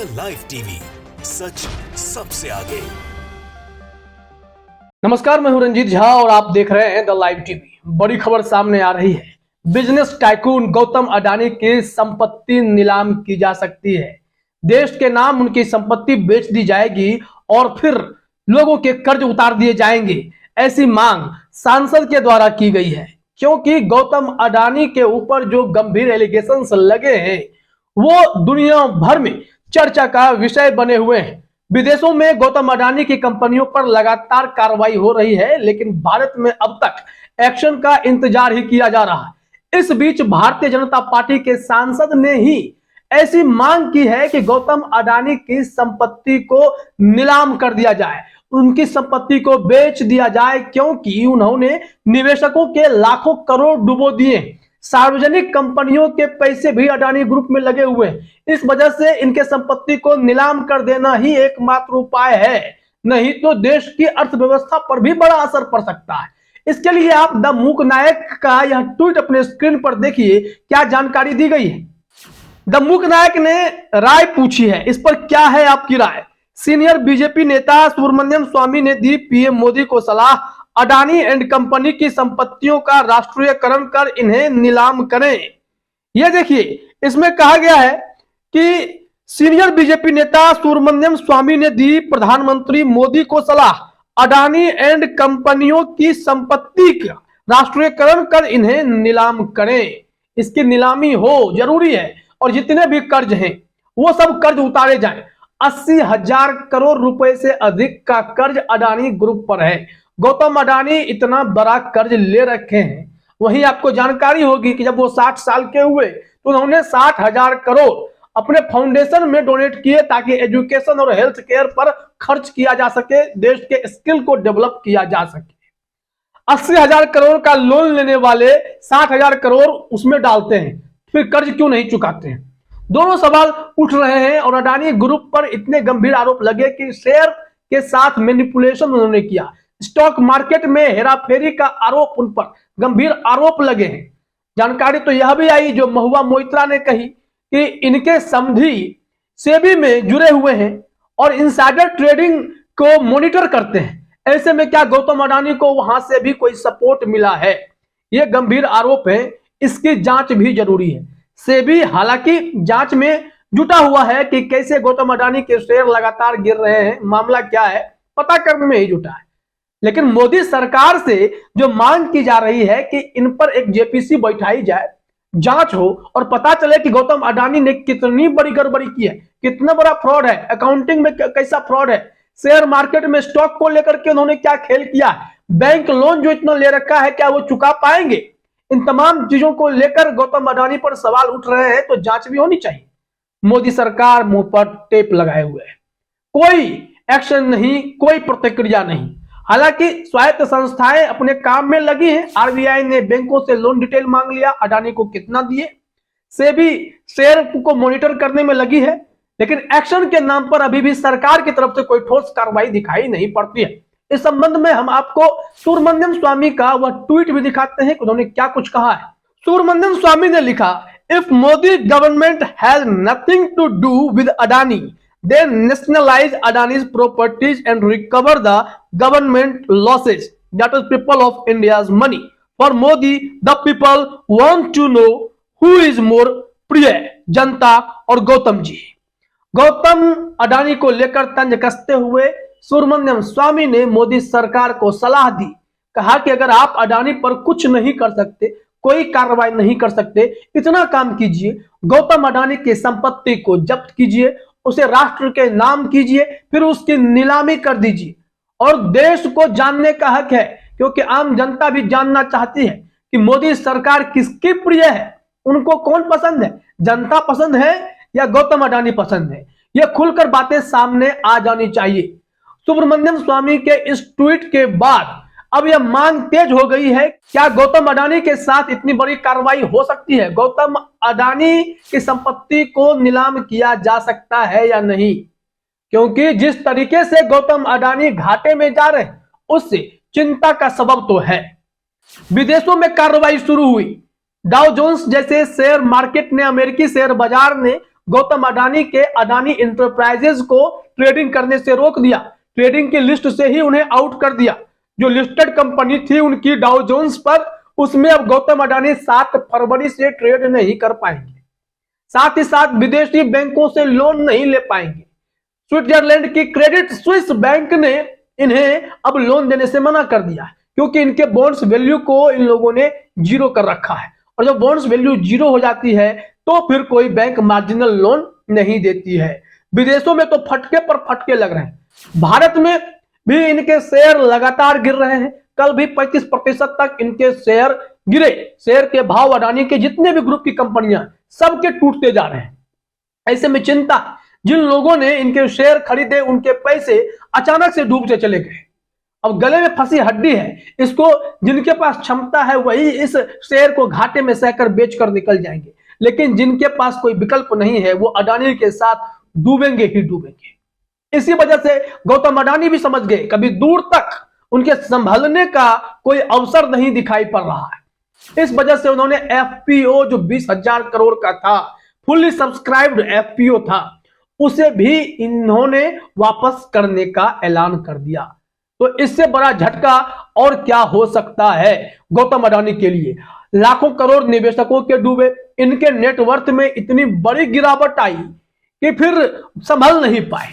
Live TV, सच सबसे आगे। नमस्कार, मैं हूं रंजीत झा और आप देख रहे हैं द लाइव टीवी। बड़ी खबर सामने आ रही है। बिजनेस टाइकून गौतम अडानी की संपत्ति नीलाम की जा सकती है। देश के नाम उनकी संपत्ति बेच दी जाएगी और फिर लोगों के कर्ज उतार दिए जाएंगे, ऐसी मांग सांसद के द्वारा की गई है। क्योंकि गौतम अडानी के ऊपर जो गंभीर एलिगेशंस लगे हैं वो दुनिया भर में चर्चा का विषय बने हुए हैं। विदेशों में गौतम अडानी की कंपनियों पर लगातार कार्रवाई हो रही है, लेकिन भारत में अब तक एक्शन का इंतजार ही किया जा रहा है। इस बीच भारतीय जनता पार्टी के सांसद ने ही ऐसी मांग की है कि गौतम अडानी की संपत्ति को नीलाम कर दिया जाए, उनकी संपत्ति को बेच दिया जाए, क्योंकि उन्होंने निवेशकों के लाखों करोड़ डुबो दिए। सार्वजनिक कंपनियों के पैसे भी अडानी ग्रुप में लगे हुए हैं। इस वजह से इनके संपत्ति को नीलाम कर देना ही एकमात्र उपाय है, नहीं तो देश की अर्थव्यवस्था पर भी बड़ा असर पड़ सकता है। इसके लिए आप द मूक नायक का यह ट्वीट अपने स्क्रीन पर देखिए, क्या जानकारी दी गई है। द मूक नायक ने राय पूछी है, इस पर क्या है आपकी राय। सीनियर बीजेपी नेता सुब्रमण्यम स्वामी ने दी पीएम मोदी को सलाह, अडानी एंड कंपनी की संपत्तियों का राष्ट्रीयकरण कर इन्हें नीलाम करें। यह देखिए, इसमें कहा गया है कि सीनियर बीजेपी नेता सुब्रमण्यम स्वामी ने दी प्रधानमंत्री मोदी को सलाह, अडानी एंड कंपनियों की संपत्ति का राष्ट्रीयकरण कर इन्हें नीलाम करें। इसकी नीलामी हो जरूरी है और जितने भी कर्ज हैं वो सब कर्ज उतारे जाएं। 80,000 करोड़ रुपए से अधिक का कर्ज अडानी ग्रुप पर है। गौतम अडानी इतना बड़ा कर्ज ले रखे हैं। वहीं आपको जानकारी होगी कि जब वो 60 साल के हुए तो उन्होंने 60,000 करोड़ अपने फाउंडेशन में डोनेट किए ताकि एजुकेशन और हेल्थ केयर पर खर्च किया जा सके, देश के स्किल को डेवलप किया जा सके। 80,000 करोड़ का लोन लेने वाले 60,000 करोड़ उसमें डालते हैं, फिर कर्ज क्यों नहीं चुकाते हैं? दोनों सवाल उठ रहे हैं और अडानी ग्रुप पर इतने गंभीर आरोप लगे कि शेयर के साथ मैनिपुलेशन उन्होंने किया, स्टॉक मार्केट में हेराफेरी का आरोप उन पर गंभीर आरोप लगे हैं। जानकारी तो यह भी आई जो महुआ मोइत्रा ने कही कि इनके समधी सेबी में जुड़े हुए हैं और इनसाइडर ट्रेडिंग को मॉनिटर करते हैं। ऐसे में क्या गौतम अडानी को वहां से भी कोई सपोर्ट मिला है? ये गंभीर आरोप है, इसकी जांच भी जरूरी है। सेबी हालांकि जांच में जुटा हुआ है कि कैसे गौतम अडानी के शेयर लगातार गिर रहे हैं, मामला क्या है पता करने में ही जुटा है। लेकिन मोदी सरकार से जो मांग की जा रही है कि इन पर एक जेपीसी बैठाई जाए, जांच हो और पता चले कि गौतम अडानी ने कितनी बड़ी गड़बड़ी की है, कितना बड़ा फ्रॉड है, अकाउंटिंग में कैसा फ्रॉड है, शेयर मार्केट में स्टॉक को लेकर के उन्होंने क्या खेल किया है, बैंक लोन जो इतना ले रखा है क्या वो चुका पाएंगे। इन तमाम चीजों को लेकर गौतम अडानी पर सवाल उठ रहे हैं, तो जांच भी होनी चाहिए। मोदी सरकार मुंह पर टेप लगाए हुए है, कोई एक्शन नहीं, कोई प्रतिक्रिया नहीं। हालांकि स्वायत्त संस्थाएं अपने काम में लगी हैं। आरबीआई ने बैंकों से लोन डिटेल मांग लिया, अडानी को कितना दिए, सेबी शेयर को मॉनिटर करने में लगी है, लेकिन एक्शन के नाम पर अभी भी सरकार की तरफ से कोई ठोस कार्रवाई दिखाई नहीं पड़ती है। इस संबंध में हम आपको सुब्रमण्यम स्वामी का वह ट्वीट भी दिखाते हैं कि उन्होंने क्या कुछ कहा है। सुब्रमण्यम स्वामी ने लिखा, if Modi government has nothing to do with Adani, then nationalize Adani's properties and recover the government losses, that is people of India's money. For Modi, the people want to know who is more प्रिय, जनता और गौतम जी। गौतम अडानी को लेकर तंज कसते हुए सुब्रमण्यम स्वामी ने मोदी सरकार को सलाह दी, कहा कि अगर आप अडानी पर कुछ नहीं कर सकते, कोई कार्रवाई नहीं कर सकते, इतना काम कीजिए, गौतम अडानी की संपत्ति को जब्त कीजिए, उसे राष्ट्र के नाम कीजिए, फिर उसकी नीलामी कर दीजिए। और देश को जानने का हक है, क्योंकि आम जनता भी जानना चाहती है कि मोदी सरकार किसकी प्रिय है, उनको कौन पसंद है, जनता पसंद है या गौतम अडानी पसंद है। यह खुलकर बातें सामने आ जानी चाहिए। सुब्रमण्यम स्वामी के इस ट्वीट के बाद अब यह मांग तेज हो गई है, क्या गौतम अडानी के साथ इतनी बड़ी कार्रवाई हो सकती है? गौतम अडानी की संपत्ति को नीलाम किया जा सकता है या नहीं? क्योंकि जिस तरीके से गौतम अडानी घाटे में जा रहे हैं उससे चिंता का सबब तो है। विदेशों में कार्रवाई शुरू हुई। डाउ जोन्स जैसे शेयर मार्केट ने, अमेरिकी शेयर बाजार ने गौतम अडानी के अडानी इंटरप्राइजेज को ट्रेडिंग करने से रोक दिया, ट्रेडिंग की लिस्ट से ही उन्हें आउट कर दिया। जो लिस्टेड कंपनी थी उनकी डाउ जोन्स पर, उसमें अब गौतम अडानी 7 फरवरी से ट्रेड नहीं कर पाएंगे। साथ ही साथ विदेशी बैंकों से लोन नहीं ले पाएंगे। स्विट्जरलैंड की क्रेडिट स्विस बैंक ने इन्हें अब लोन देने से मना कर दिया क्योंकि इनके बॉन्ड्स वैल्यू को इन लोगों ने जीरो कर रखा है, और जब बॉन्ड्स वैल्यू जीरो हो जाती है तो फिर कोई बैंक मार्जिनल लोन नहीं देती है। विदेशों में तो फटके पर फटके लग रहे हैं, भारत में भी इनके शेयर लगातार गिर रहे हैं। कल भी 35% तक इनके शेयर गिरे। शेयर के भाव अडानी के जितने भी ग्रुप की कंपनियां सबके टूटते जा रहे हैं। ऐसे में चिंता, जिन लोगों ने इनके शेयर खरीदे उनके पैसे अचानक से डूबते चले गए। अब गले में फंसी हड्डी है, इसको जिनके पास क्षमता है वही इस शेयर को घाटे में सहकर बेचकर निकल जाएंगे, लेकिन जिनके पास कोई विकल्प नहीं है वो अडानी के साथ डूबेंगे ही डूबेंगे। इसी वजह से गौतम अडानी भी समझ गए कभी दूर तक उनके संभलने का कोई अवसर नहीं दिखाई पड़ रहा है। इस वजह से उन्होंने एफपीओ जो 20,000 करोड़ का था, फुल्ली सब्सक्राइब्ड एफपीओ था, उसे भी इन्होंने वापस करने का ऐलान कर दिया। तो इससे बड़ा झटका और क्या हो सकता है गौतम अडानी के लिए। लाखों करोड़ निवेशकों के डूबे, इनके नेटवर्थ में इतनी बड़ी गिरावट आई कि फिर संभल नहीं पाए।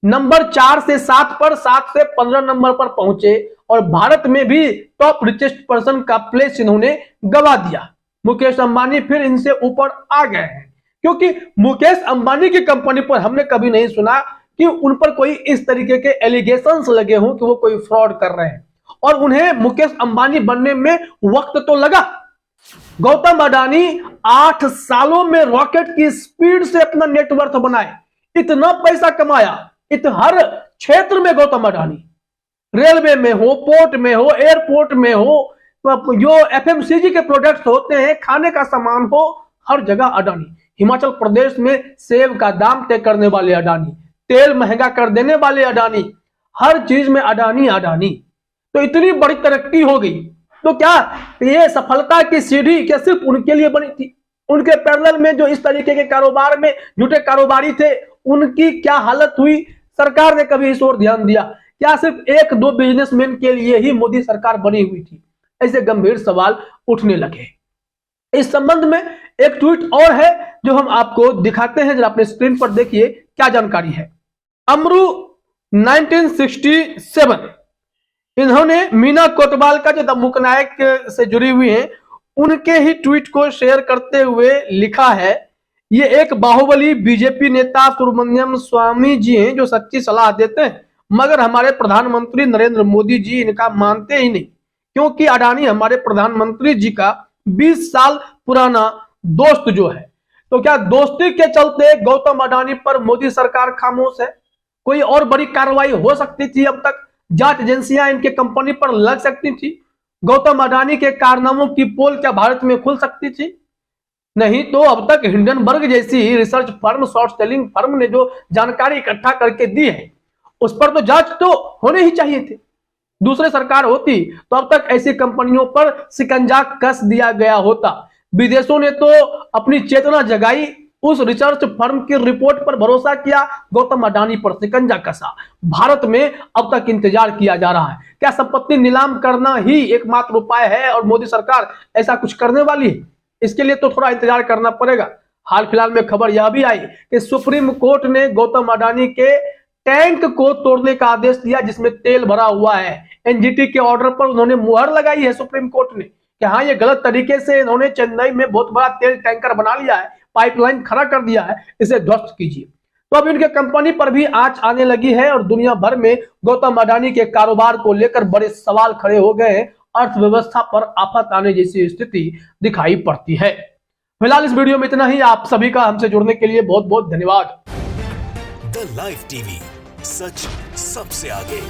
नंबर 4 से 7 पर, 7 से 15 नंबर पर पहुंचे और भारत में भी टॉप रिचेस्ट पर्सन का प्लेस इन्होंने गवा दिया। मुकेश अंबानी फिर इनसे ऊपर आ गए हैं, क्योंकि मुकेश अंबानी की कंपनी पर हमने कभी नहीं सुना कि उन पर कोई इस तरीके के एलिगेशंस लगे हों कि वो कोई फ्रॉड कर रहे हैं, और उन्हें मुकेश अंबानी बनने में वक्त तो लगा। गौतम अडानी 8 सालों में रॉकेट की स्पीड से अपना नेटवर्थ बनाए, इतना पैसा कमाया। हर क्षेत्र में गौतम अडानी, रेलवे में हो, पोर्ट में हो, एयरपोर्ट में हो, जो एफएमसीजी के प्रोडक्ट्स होते हैं, खाने का सामान हो, हर जगह अडानी। हिमाचल प्रदेश में सेब का दाम तय करने वाले अडानी, तेल महंगा कर देने वाले अडानी, हर चीज में अडानी अडानी। तो इतनी बड़ी तरक्की हो गई, तो क्या ये सफलता की सीढ़ी क्या सिर्फ उनके लिए बनी थी? उनके पैरेलल में जो इस तरीके के कारोबार में जुटे कारोबारी थे, उनकी क्या हालत हुई? सरकार ने कभी इस ओर ध्यान दिया? क्या सिर्फ 1-2 बिजनेसमैन के लिए ही मोदी सरकार बनी हुई थी? ऐसे गंभीर सवाल उठने लगे। इस संबंध में एक ट्वीट और है जो हम आपको दिखाते हैं, जरा अपने स्क्रीन पर देखिए क्या जानकारी है। अमरू 1967, इन्होंने मीना कोतवाल का जो द मुकनायक से जुड़ी हुई है उनके ही ट्वीट को शेयर करते हुए लिखा है, ये एक बाहुबली बीजेपी नेता सुब्रमण्यम स्वामी जी हैं जो सच्ची सलाह देते हैं, मगर हमारे प्रधानमंत्री नरेंद्र मोदी जी इनका मानते ही नहीं, क्योंकि अडानी हमारे प्रधानमंत्री जी का 20 साल पुराना दोस्त जो है। तो क्या दोस्ती के चलते गौतम अडानी पर मोदी सरकार खामोश है? कोई और बड़ी कार्रवाई हो सकती थी, अब तक जांच एजेंसियां इनके कंपनी पर लग सकती थी, गौतम अडानी के कारनामों की पोल क्या भारत में खुल सकती थी? नहीं तो अब तक हिंडनबर्ग जैसी research firm, short selling firm ने जो जानकारी इकट्ठा करके दी है उस पर तो जांच तो होने ही चाहिए थे। दूसरी सरकार होती तो अब तक ऐसी कंपनियों पर शिकंजा कस दिया गया होता। विदेशों ने तो अपनी चेतना जगाई, उस रिसर्च फर्म की रिपोर्ट पर भरोसा किया, गौतम अडानी पर शिकंजा कसा। भारत में अब तक इंतजार किया जा रहा है, क्या संपत्ति नीलाम करना ही एकमात्र उपाय है और मोदी सरकार ऐसा कुछ करने वाली है? इसके लिए तो थोड़ा इंतजार करना पड़ेगा। हाल फिलहाल में खबर यह भी आई कि सुप्रीम कोर्ट ने गौतम अडानी के टैंक को तोड़ने का आदेश दिया जिसमें तेल भरा हुआ है। एनजीटी के ऑर्डर पर उन्होंने मुहर लगाई है सुप्रीम कोर्ट ने कि हाँ, ये गलत तरीके से इन्होंने चेन्नई में बहुत बड़ा तेल टैंकर बना लिया है, पाइपलाइन खड़ा कर दिया है, इसे ध्वस्त कीजिए। तो अब इनके कंपनी पर भी आंच आने लगी है और दुनिया भर में गौतम अडानी के कारोबार को लेकर बड़े सवाल खड़े हो गए हैं। अर्थव्यवस्था पर आफत आने जैसी स्थिति दिखाई पड़ती है। फिलहाल इस वीडियो में इतना ही। आप सभी का हमसे जुड़ने के लिए बहुत बहुत धन्यवाद। द लाइव टीवी, सच सबसे आगे।